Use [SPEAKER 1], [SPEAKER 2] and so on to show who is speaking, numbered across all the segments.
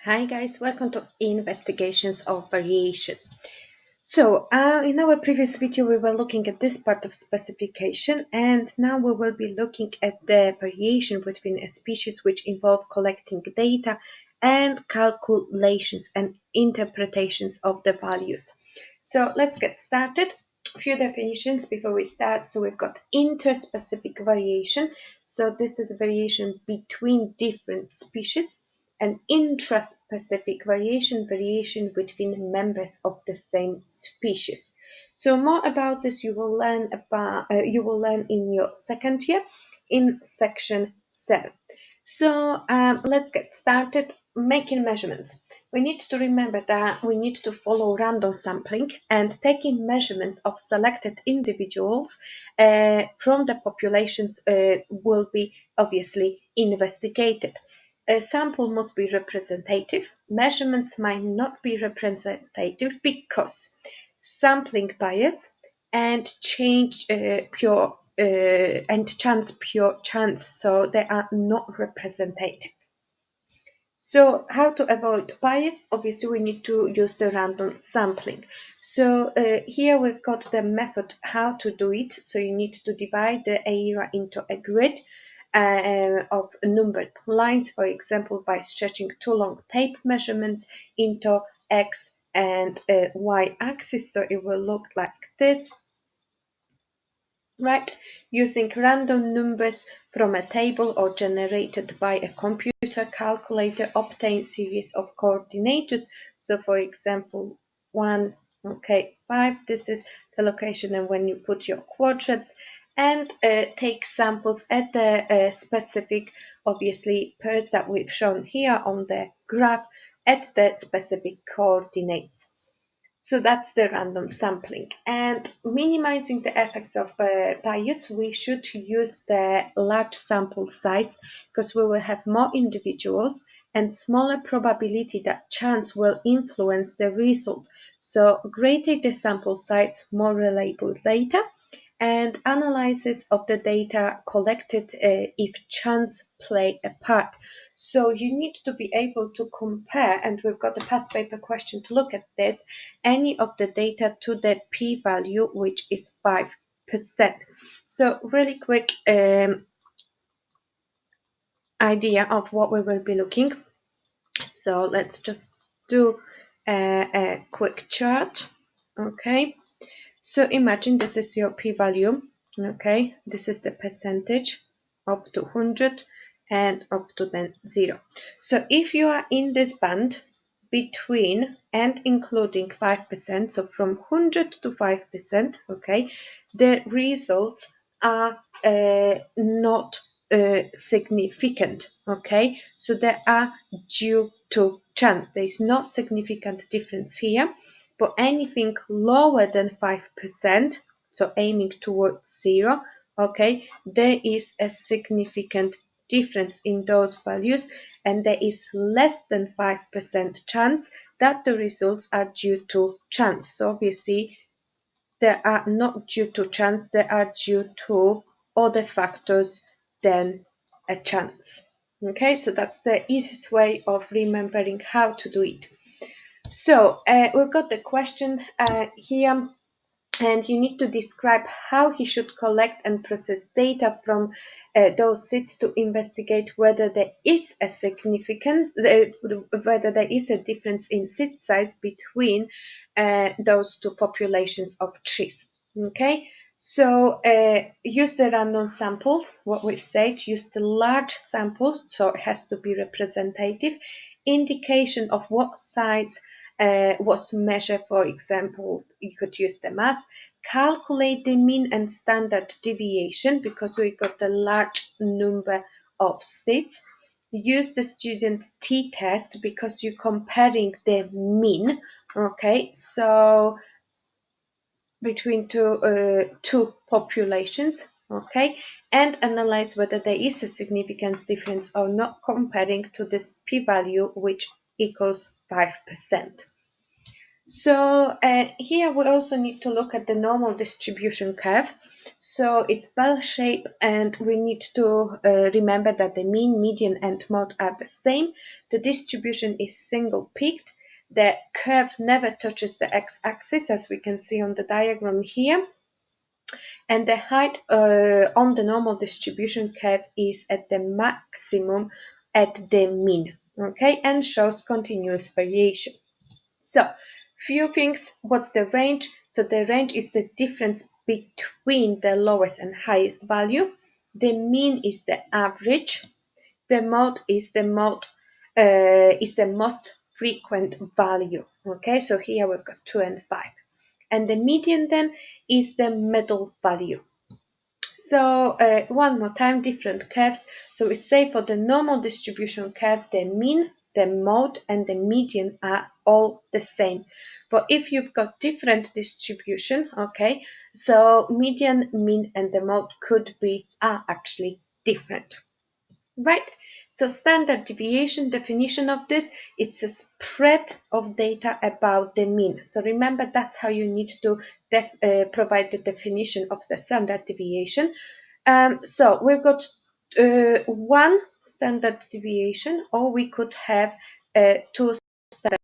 [SPEAKER 1] Hi guys, welcome to Investigations of Variation. In our previous video we were looking at this part of specification, and now we will be looking at the variation between a species which involve collecting data and calculations and interpretations of the values. So let's get started. A few definitions before we start. So we've got interspecific variation. So this is variation between different species, and intraspecific variation between members of the same species. So more about this you will learn in your second year in section 7. So let's get started making measurements. We need to remember that we need to follow random sampling, and taking measurements of selected individuals from the populations will be obviously investigated. A sample must be representative. Measurements might not be representative because sampling bias and pure chance, so they are not representative. So how to avoid bias? Obviously, we need to use the random sampling. So here we've got the method how to do it. So you need to divide the area into a grid of numbered lines, for example, by stretching two long tape measurements into X and Y axis. So it will look like this. Right, using random numbers from a table or generated by a computer calculator, obtain series of coordinates. So for example, 1, okay, 5, this is the location, and when you put your quadrants, and take samples at the specific, obviously, pairs that we've shown here on the graph at the specific coordinates. So that's the random sampling. And minimizing the effects of bias, we should use the large sample size because we will have more individuals and smaller probability that chance will influence the result. So greater the sample size, more reliable data, and analysis of the data collected if chance play a part. So you need to be able to compare, and we've got a past paper question to look at this, any of the data to the p-value, which is 5%. So really quick idea of what we will be looking. So let's just do a quick chart. Okay, so imagine this is your p-value. Okay, this is the percentage up to 100 and up to then 0. So if you are in this band between and including 5%, so from 100 to 5%, okay, the results are not significant. Okay, so they are due to chance. There is no significant difference here. But anything lower than 5%, so aiming towards 0, okay, there is a significant difference in those values, and there is less than 5% chance that the results are due to chance. So obviously they are not due to chance, they are due to other factors than a chance. Okay, so that's the easiest way of remembering how to do it. So we've got the question here, and you need to describe how he should collect and process data from those seeds to investigate whether there is a whether there is a difference in seed size between those two populations of trees. Okay, so use the random samples. What we said, use the large samples, so it has to be representative. Indication of what size was measured. For example, you could use the mass. Calculate the mean and standard deviation because we got a large number of seats. Use the student t-test because you're comparing the mean. Okay, so between two populations. Okay, and analyze whether there is a significant difference or not, comparing to this p-value which equals 5%. So here we also need to look at the normal distribution curve. So it's bell shape, and we need to remember that the mean, median, and mode are the same. The distribution is single peaked. The curve never touches the x-axis, as we can see on the diagram here. And the height on the normal distribution curve is at the maximum at the mean, okay, and shows continuous variation. So, few things. What's the range? So the range is the difference between the lowest and highest value. The mean is the average. The mode is the most frequent value. Okay, so here we've got 2 and 5. And the median then is the middle value. So one more time, different curves. So we say for the normal distribution curve, the mean, the mode, and the median are all the same. But if you've got different distribution, okay, so median, mean, and the mode are actually different. Right? So standard deviation definition of this, it's a spread of data about the mean. So remember, that's how you need to provide the definition of the standard deviation. So we've got one standard deviation, or we could have two standard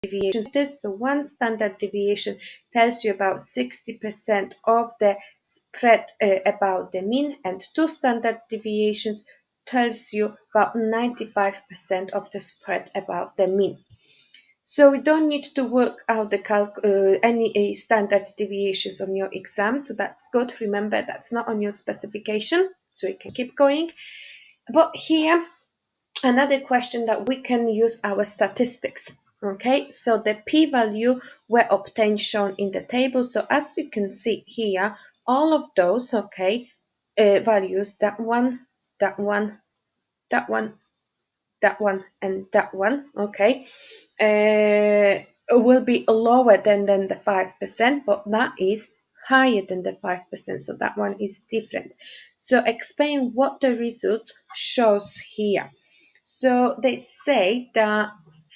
[SPEAKER 1] deviations. So one standard deviation tells you about 60% of the spread about the mean, and two standard deviations tells you about 95% of the spread about the mean. So we don't need to work out the any standard deviations on your exam, so that's good. Remember, that's not on your specification, so you can keep going. But here, another question that we can use our statistics. Okay, so the p-value were obtained shown in the table. So as you can see here, all of those, okay, values, that one, that one, that one, that one, and that one, okay, will be lower than the 5%, but that is higher than the 5%, so that one is different. So explain what the results shows here. So they say that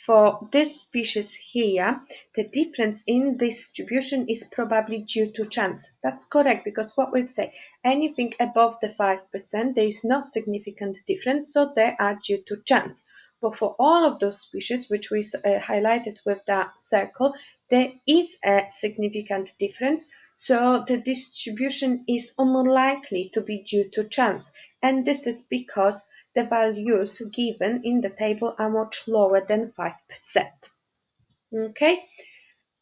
[SPEAKER 1] for this species here, the difference in distribution is probably due to chance. That's correct, because what we say, anything above the 5%, there is no significant difference, so they are due to chance. But for all of those species, which we highlighted with that circle, there is a significant difference, so the distribution is unlikely to be due to chance. And this is because the values given in the table are much lower than 5%. Okay,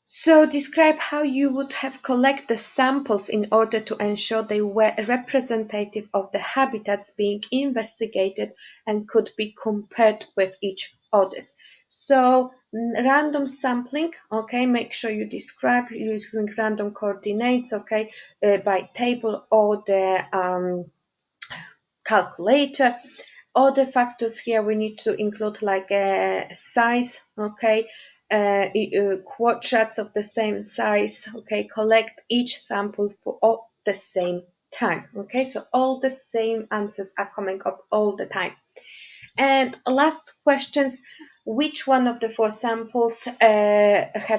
[SPEAKER 1] so describe how you would have collected the samples in order to ensure they were representative of the habitats being investigated and could be compared with each others. So random sampling, okay, make sure you describe using random coordinates, okay, by table or the calculator. Other factors here we need to include, like size, okay, quadrats of the same size, okay, collect each sample for all the same time, okay, so all the same answers are coming up all the time. And last questions, which one of the four samples have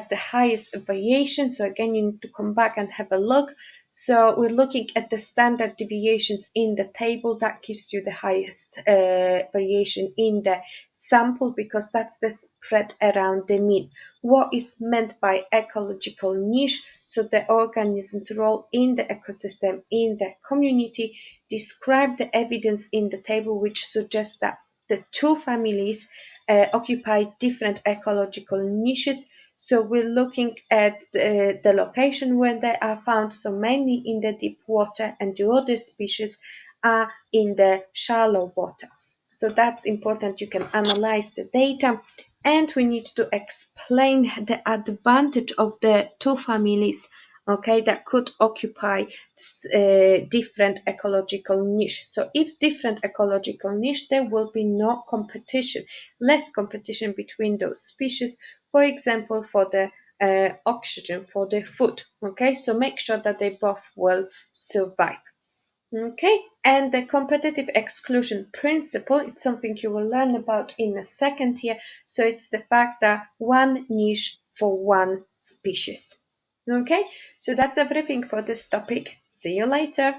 [SPEAKER 1] the highest variation? So again, you need to come back and have a look. So we're looking at the standard deviations in the table. That gives you the highest variation in the sample, because that's the spread around the mean. What is meant by ecological niche? So the organism's role in the ecosystem, in the community. Describe the evidence in the table which suggests that the two families occupy different ecological niches. So we're looking at the location where they are found, so mainly in the deep water, and the other species are in the shallow water. So that's important. You can analyze the data, and we need to explain the advantage of the two families, okay, that could occupy different ecological niche. So if different ecological niche, there will be no competition, less competition between those species, for example, for the oxygen, for the food, okay, so make sure that they both will survive. Okay, and the competitive exclusion principle, it's something you will learn about in a second year. So it's the fact that one niche for one species. Okay, so that's everything for this topic. See you later.